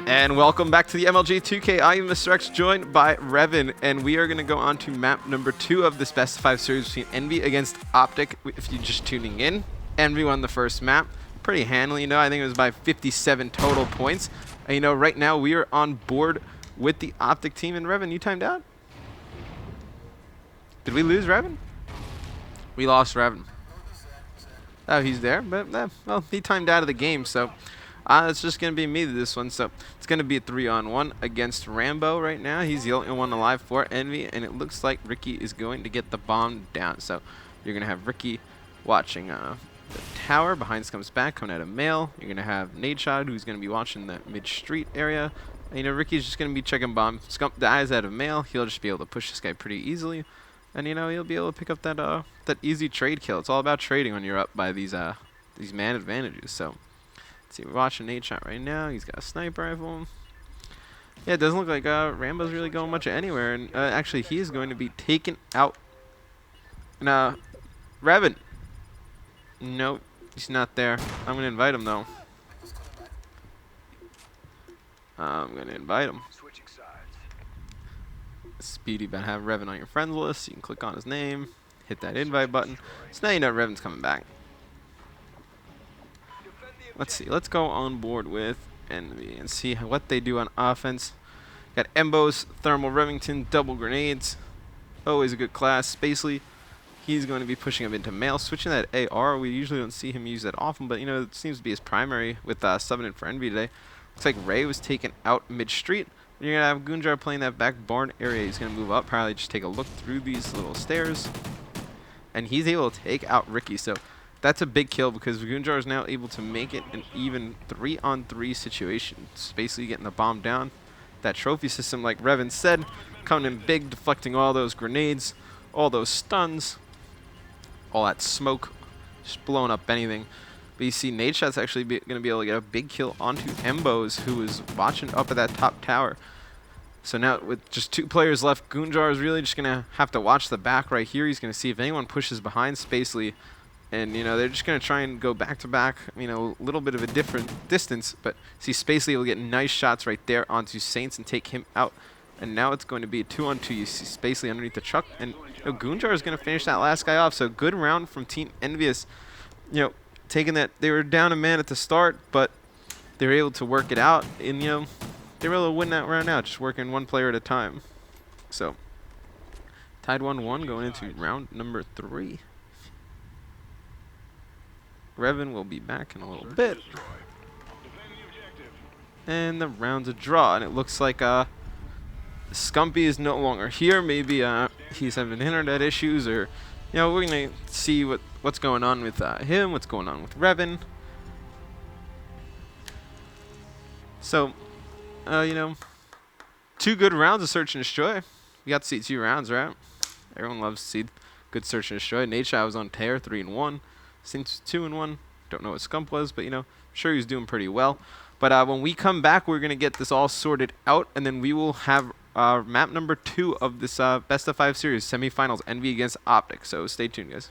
And welcome back to the MLG 2K. I am Mr. X, joined by Revan, and we are going to go on to map number 2 of this best of 5 series between Envy against Optic. If you're just tuning in, Envy won the first map pretty handily. You know, I think it was by 57 total points. And, you know, right now we are on board with the Optic team. And Revan, you timed out? Did we lose Revan? We lost Revan. Oh, he's there, but well, he timed out of the game, so it's just going to be me this one. So it's going to be a 3-on-1 against Rambo right now. He's the only one alive for Envy, and it looks like Ricky is going to get the bomb down. So you're going to have Ricky watching the tower. Behind comes back, coming out of mail. You're going to have Nade Shot, who's going to be watching the mid-street area. And, you know, Ricky's just going to be checking bomb. Scump the eyes out of mail. He'll just be able to push this guy pretty easily. And, you know, he'll be able to pick up that that easy trade kill. It's all about trading when you're up by these man advantages. So let's see, we're watching Nade Shot right now. He's got a sniper rifle. Yeah, it doesn't look like Rambo's really going much anywhere. And actually, he is going to be taken out. And Revan. Nope, he's not there. I'm going to invite him, though. I'm going to invite him. Speedy about to have Revan on your friends list. You can click on his name, hit that invite button. So now you know Revan's coming back. Let's see. Let's go on board with Envy and see what they do on offense. Got Embos, Thermal Remington, double grenades. Always a good class. Spacely, he's going to be pushing him into mail. Switching that AR. We usually don't see him use that often, but you know, it seems to be his primary with subbing in for Envy today. Looks like Ray was taken out mid-street. You're going to have Gunjar playing that back barn area. He's going to move up, probably just take a look through these little stairs. And he's able to take out Ricky. So that's a big kill because Gunjar is now able to make it an even 3-on-3 situation. It's basically getting the bomb down. That trophy system, like Revan said, coming in big, deflecting all those grenades, all those stuns, all that smoke, just blowing up anything. But you see Nade Shot's actually going to be able to get a big kill onto Embos, who is watching up at that top tower. So now with just 2 players left, Gunjar is really just going to have to watch the back right here. He's going to see if anyone pushes behind Spacely. And, you know, they're just going to try and go back-to-back, you know, a little bit of a different distance. But see, Spacely will get nice shots right there onto Saints and take him out. And now it's going to be a 2-on-2. You see Spacely underneath the truck. And you know, Gunjar is going to finish that last guy off. So good round from Team Envious. You know, taking that, they were down a man at the start, but they were able to work it out, and you know, they were able to win that round out, just working one player at a time. So, tied 1-1 going into round number 3. Revan will be back in a little bit. And the round's a draw, and it looks like Scumpy is no longer here. Maybe he's having internet issues, or you know, we're going to see what's going on with him, what's going on with Revan. So, you know, 2 good rounds of Search and Destroy. We got to see 2 rounds, right? Everyone loves to see good Search and Destroy. Nade Shot was on tear, 3-1. Since 2-1. Don't know what Scump was, but, you know, I'm sure he was doing pretty well. But when we come back, we're going to get this all sorted out, and then we will have map number 2 of this best of 5 series, semifinals, Envy against Optic. So stay tuned, guys.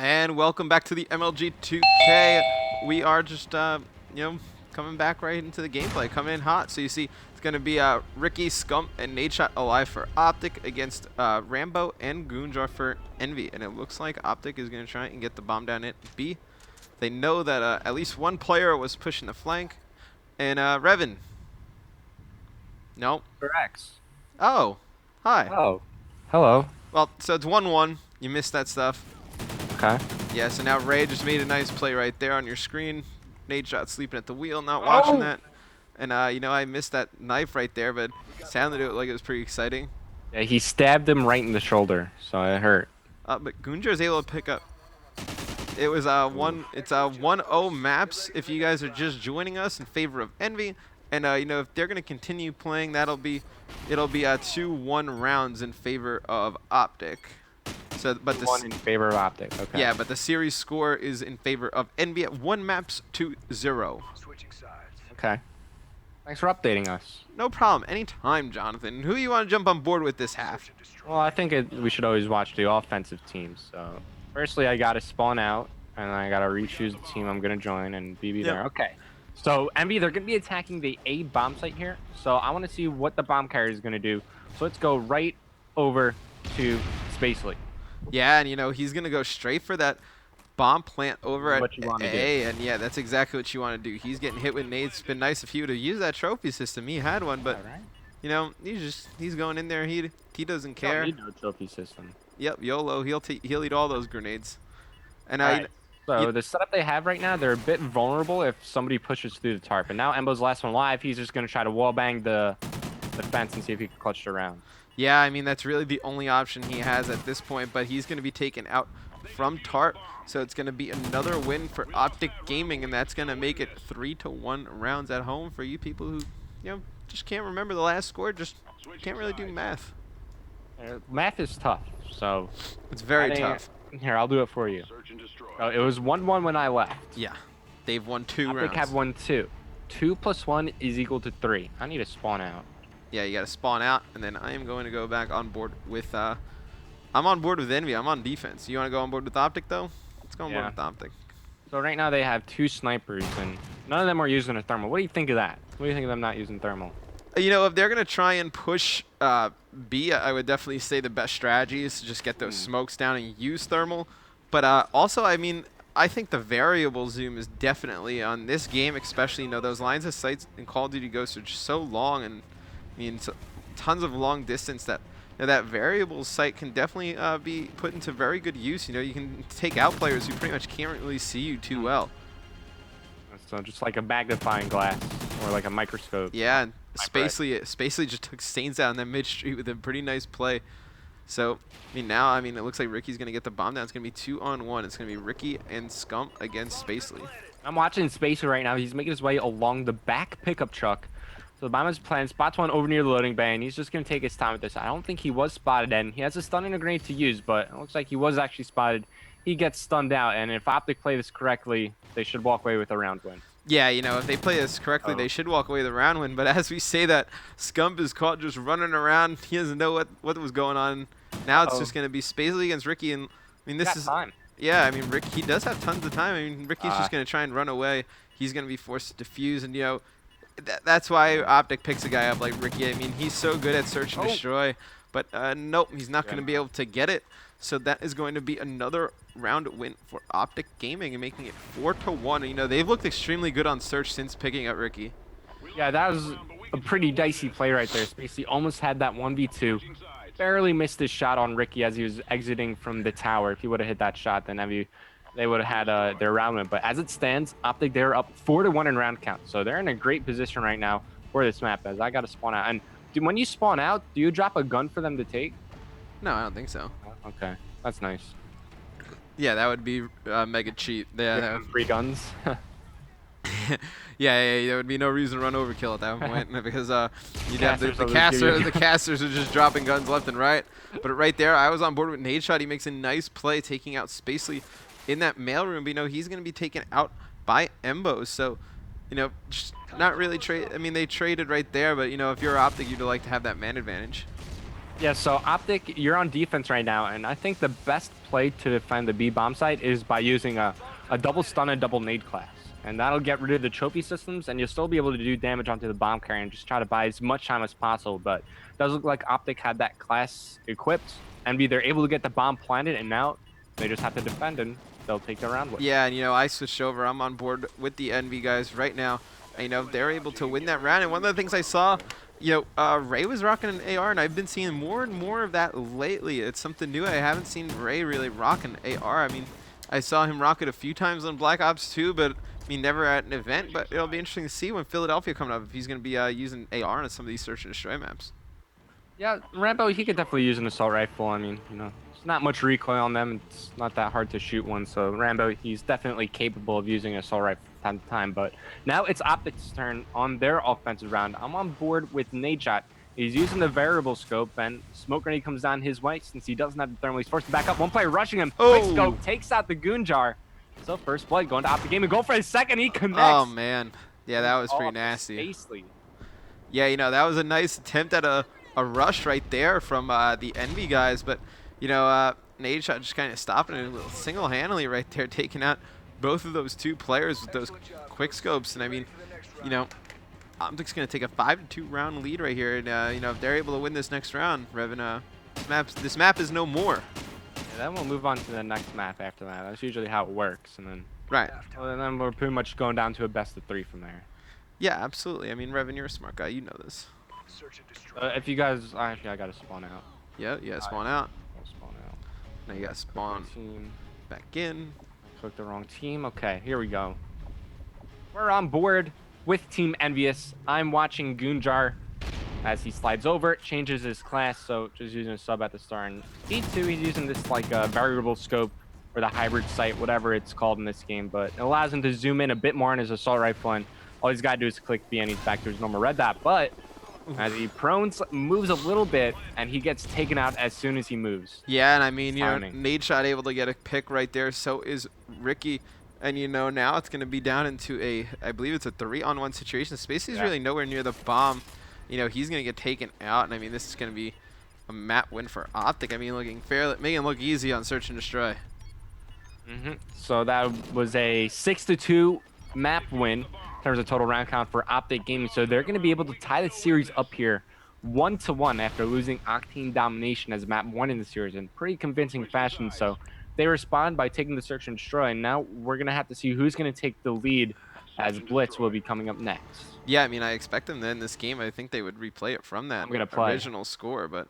And welcome back to the MLG 2K. We are just, coming back right into the gameplay, coming in hot. So you see, it's going to be Ricky, Scump, and Nadeshot alive for Optic against Rambo and Goonjar for Envy. And it looks like Optic is going to try and get the bomb down at B. They know that at least one player was pushing the flank. And Revan. Nope. Correct. Oh, hi. Oh, hello. Well, so it's 1-1. You missed that stuff. Okay. Yeah, so now Ray just made a nice play right there on your screen. Nadeshot sleeping at the wheel, not watching that. And, I missed that knife right there, but sounded like it was pretty exciting. Yeah, he stabbed him right in the shoulder, so it hurt. But Goonjar is able to pick up. It was it's 1-0 maps if you guys are just joining us in favor of Envy. And, if they're going to continue playing, it'll be 2-1 rounds in favor of Optic. So, but one in favor of Optic. Okay. Yeah, but the series score is in favor of Envy at 1 maps to 0. Switching sides. Okay. Thanks for updating us. No problem. Anytime, Jonathan. Who you want to jump on board with this half? Well, I think we should always watch the offensive teams. So, firstly, I got to spawn out, and I got to re-choose the team I'm going to join and be there. Okay. So, Envy, they're going to be attacking the A bomb site here. So, I want to see what the bomb carrier is going to do. So, let's go right over to Spacely. Yeah, and he's gonna go straight for that bomb plant over at A, and yeah, that's exactly what you want to do. He's getting hit with nades. It's been nice if he would have used that trophy system. He had one, but he's going in there. He doesn't care. Don't need no trophy system. Yep, YOLO. He'll eat all those grenades. And so the setup they have right now, they're a bit vulnerable if somebody pushes through the tarp. And now Embo's last one live. He's just gonna try to wall bang the fence and see if he can clutch it around. Yeah, I mean, that's really the only option he has at this point, but he's going to be taken out from Tarp, so it's going to be another win for Optic Gaming, and that's going to make it 3-1 rounds at home for you people who, just can't remember the last score, just can't really do math. Math is tough, so... It's very tough. Here, I'll do it for you. It was 1-1 when I left. Yeah, they've won 2 rounds. Optic have won 2. 2 plus 1 is equal to 3. I need to spawn out. Yeah, you got to spawn out, and then I am going to go back on board with, I'm on board with Envy. I'm on defense. You want to go on board with Optic, though? Let's go on board with Optic. So right now they have 2 snipers, and none of them are using a thermal. What do you think of that? What do you think of them not using thermal? If they're going to try and push B, I would definitely say the best strategy is to just get those smokes down and use thermal. But also, I mean, I think the variable zoom is definitely on this game, especially, those lines of sight in Call of Duty Ghosts are just so long, and I mean, tons of long distance that that variable sight can definitely be put into very good use. You can take out players who pretty much can't really see you too well. So just like a magnifying glass or like a microscope. Yeah, and Spacely just took Stains out in that mid-street with a pretty nice play. So, it looks like Ricky's going to get the bomb down. It's going to be 2-on-1. It's going to be Ricky and Scump against Spacely. I'm watching Spacely right now. He's making his way along the back pickup truck. So the bomb is planned, spots one over near the loading bay, and he's just going to take his time with this. I don't think he was spotted, and he has a stun and a grenade to use, but it looks like he was actually spotted. He gets stunned out, and if Optic play this correctly, they should walk away with a round win. Yeah, if they play this correctly, they should walk away with a round win. But as we say that, Scump is caught just running around. He doesn't know what was going on. Now it's just going to be Spacely against Ricky, and this is time. Yeah, Rick, he does have tons of time. Ricky's just going to try and run away. He's going to be forced to defuse, and that's why Optic picks a guy up like Ricky. He's so good at search and destroy, but nope, he's not going to be able to get it. So that is going to be another round win for Optic Gaming and making it 4-1. They've looked extremely good on search since picking up Ricky. Yeah, that was a pretty dicey play right there. Spacely almost had that 1v2. barely missed his shot on Ricky as he was exiting from the tower. If he would have hit that shot, then they would have had their round win. But as it stands, Optic, they're up 4-1 in round count. So they're in a great position right now for this map, as I got to spawn out. And when you spawn out, do you drop a gun for them to take? No, I don't think so. Okay, that's nice. Yeah, that would be mega cheap. Yeah, free guns. yeah, there would be no reason to run overkill at that point because you'd have the casters are just dropping guns left and right. But right there, I was on board with Nade Shot. He makes a nice play taking out Spacely in that mailroom. But, you know, he's going to be taken out by Embos. So, you know, just not really trade. I mean, they traded right there. But, you know, if you're Optic, you'd like to have that man advantage. Yeah, so Optic, you're on defense right now. And I think the best play to defend the B bomb site is by using a double stun and double nade class. And that'll get rid of the trophy systems, and you'll still be able to do damage onto the bomb carrier and just try to buy as much time as possible. But it does look like Optic had that class equipped. Envy, they're able to get the bomb planted, and now they just have to defend, and they'll take the round with. Yeah, and, you know, I switched over. I'm on board with the Envy guys right now. And, you know, they're able to win that round. And one of the things I saw, you know, Ray was rocking an AR, and I've been seeing more and more of that lately. It's something new. I haven't seen Ray really rock an AR. I mean, I saw him rock it a few times on Black Ops 2, but I mean, never at an event. But it'll be interesting to see when Philadelphia comes up if he's going to be using AR on some of these search and destroy maps. Yeah, Rambo, he could definitely use an assault rifle. I mean, you know, there's not much recoil on them. It's not that hard to shoot one. So Rambo, he's definitely capable of using an assault rifle from time to time. But now it's Optic's turn on their offensive round. I'm on board with Nade Shot. He's using the variable scope, and smoke grenade comes down his way since he doesn't have the thermal. He's forced to back up. One player rushing him. Oh. Quick scope takes out the goon jar. So first blood going to Optic game and go for his second. He connects. Oh man, yeah, that was pretty nasty. Spacely. Yeah, you know, that was a nice attempt at a rush right there from the Envy guys, but you know, Nade Shot just kind of stopping it single-handedly right there, taking out both of those two players with those quick scopes. And I mean, you know, Optic's going to take a 5-2 round lead right here, and you know, if they're able to win this next round, Revan, this map is no more. Yeah, then we'll move on to the next map after that. That's usually how it works, and then well, and then we're pretty much going down to a best of 3 from there. Yeah, absolutely. I mean, Revan, you're a smart guy. You know this. If you guys, actually, I gotta spawn out. Yeah, spawn out. I'll spawn out. Now you gotta spawn back in. I clicked the wrong team. Okay, here we go. We're on board with Team Envious. I'm watching Goonjar as he slides over, changes his class, so just using a sub at the start. And E2, he's using this like variable scope or the hybrid sight, whatever it's called in this game, but it allows him to zoom in a bit more on his assault rifle, and all he's got to do is click B and he's back to his normal red dot. But as he prones, moves a little bit, and he gets taken out as soon as he moves. Yeah, and I mean, you know, Nade Shot able to get a pick right there, so is Ricky. And, you know, now it's going to be down into I believe it's a 3-on-1 situation. Spacey's really nowhere near the bomb. You know, he's going to get taken out, and I mean, this is going to be a map win for Optic. I mean, making it look easy on Search and Destroy. So that was a 6-2 map win in terms of total round count for Optic Gaming. So they're going to be able to tie the series up here 1-1 after losing Octane Domination as map 1 in the series in pretty convincing fashion. So they respond by taking the Search and Destroy, and now we're going to have to see who's going to take the lead as Blitz will be coming up next. Yeah, I mean, I expect them to end this game. I think they would replay it from that original score, but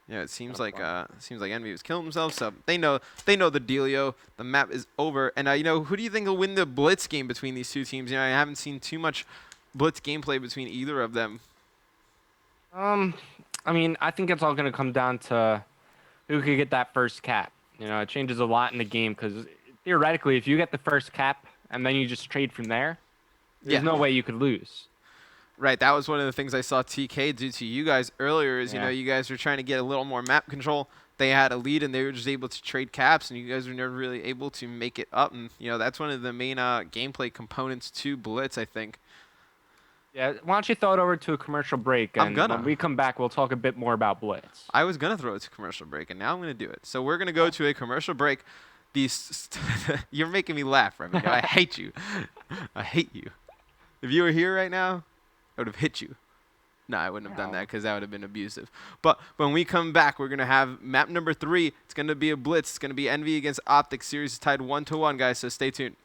yeah, it seems like Envy was killing himself, so they know the dealio. The map is over, and you know, who do you think will win the Blitz game between these two teams? You know, I haven't seen too much Blitz gameplay between either of them. I mean, I think it's all going to come down to who could get that first cap. You know, it changes a lot in the game because theoretically, if you get the first cap and then you just trade from there, there's no way you could lose. Right, that was one of the things I saw TK do to you guys earlier is, you know, you guys were trying to get a little more map control. They had a lead, and they were just able to trade caps, and you guys were never really able to make it up. And, you know, that's one of the main gameplay components to Blitz, I think. Yeah, why don't you throw it over to a commercial break, and when we come back, we'll talk a bit more about Blitz. I was going to throw it to commercial break, and now I'm going to do it. So we're going to go to a commercial break. You're making me laugh, Remy. I hate you. I hate you. If you were here right now, I would have hit you. No, I wouldn't have done that because that would have been abusive. But when we come back, we're going to have map number 3. It's going to be a Blitz. It's going to be Envy against Optic. Series is tied 1-1, guys, so stay tuned.